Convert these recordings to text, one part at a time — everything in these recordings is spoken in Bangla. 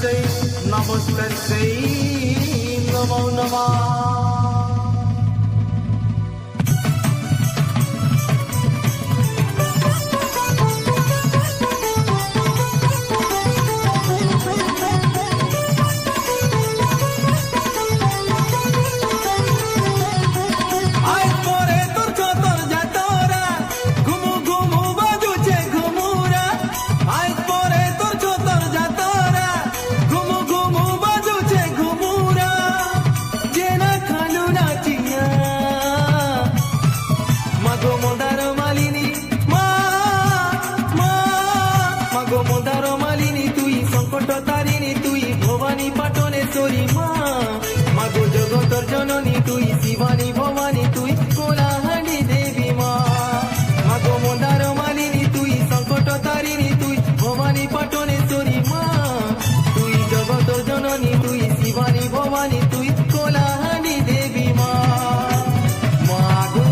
নমস্তস্যৈ নমস্তস্যৈ নমো নমঃ। মন্দার মালিনী তুই সংকট তারিণী তুই ভবানী পাটনেশ্বরী মা মাগো জগতর জননী তুই শিবানী ভবানী তুই কোলাহান্ডি দেবী মা মাগো মন্দার মালিনী তুই সংকট তারিণী তুই ভবানী পাটনেশ্বরী মা তুই জগতর জননী তুই শিবানী ভবানী তুই কোলাহান্ডি দেবী মা মাগো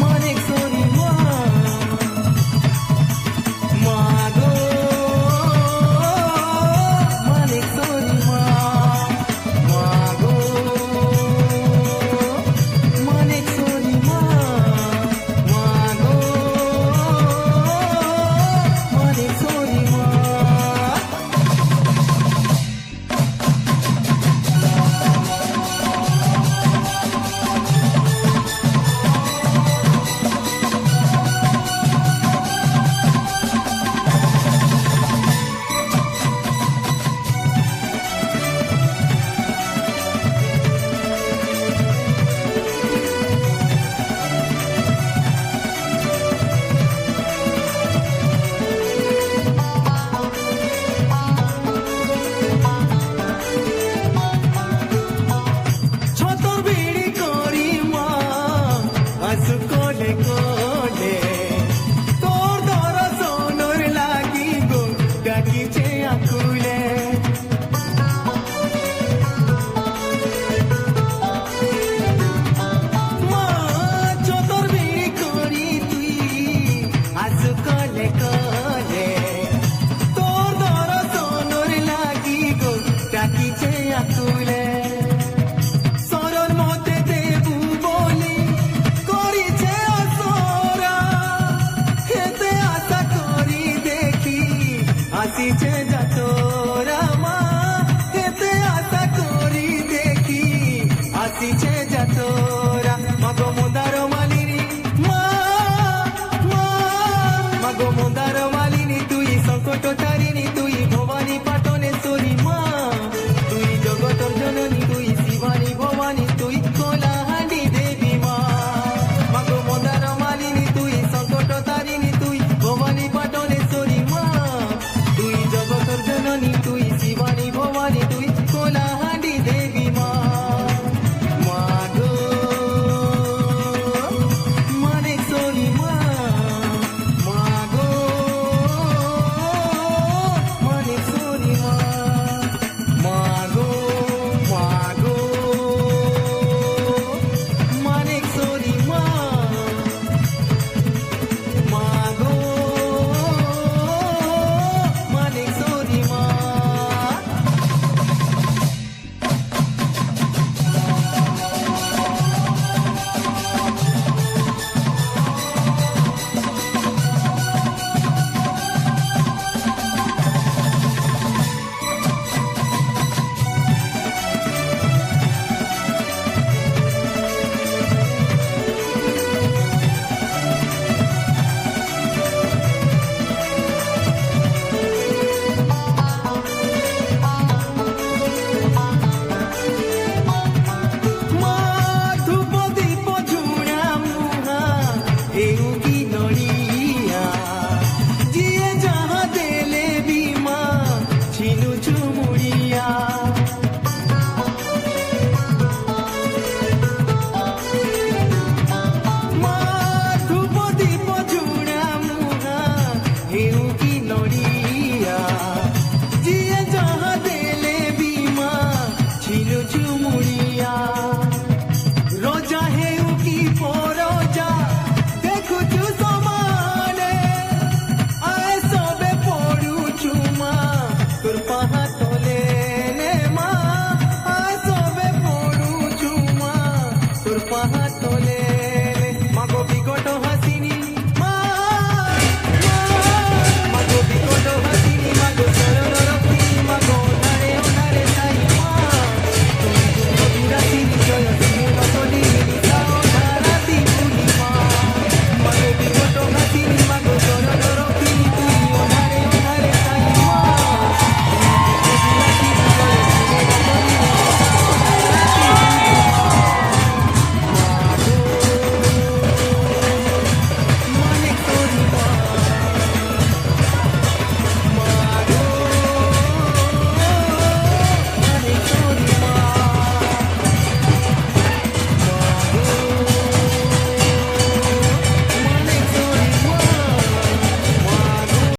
মানেশ্বরী মা মাগো মানেশ্বরী মা মাগো মানেশ্বরী মা মাগো মানেশ্বরী মা। কোলে কোলে তোর দর্শনের লাগি গো ডাকিছে আকুলে মা চতর বিড়ি করি তুই আসু কোলে কোলে তোর দর্শনের লাগি গো ডাকিছে আকুলে আসিছে যাতরা মা হেতে আশা করি দেখি আসিছে যাতরা মাগো মন্দার মালিনী মা মা মাগো মন্দার মালিনী তুই সংকট তারিণী তুই ভবানী পাটনেশ্বরী মা তুই জগতর জননী তুই শিবানী ভবানী তুই কোলাহান্ডি দেবী মা মাগো মন্দার মালিনী তুই সংকট তারিণী তুই ভবানী পাটনেশ্বরী মা তুই জগতর জননী তুই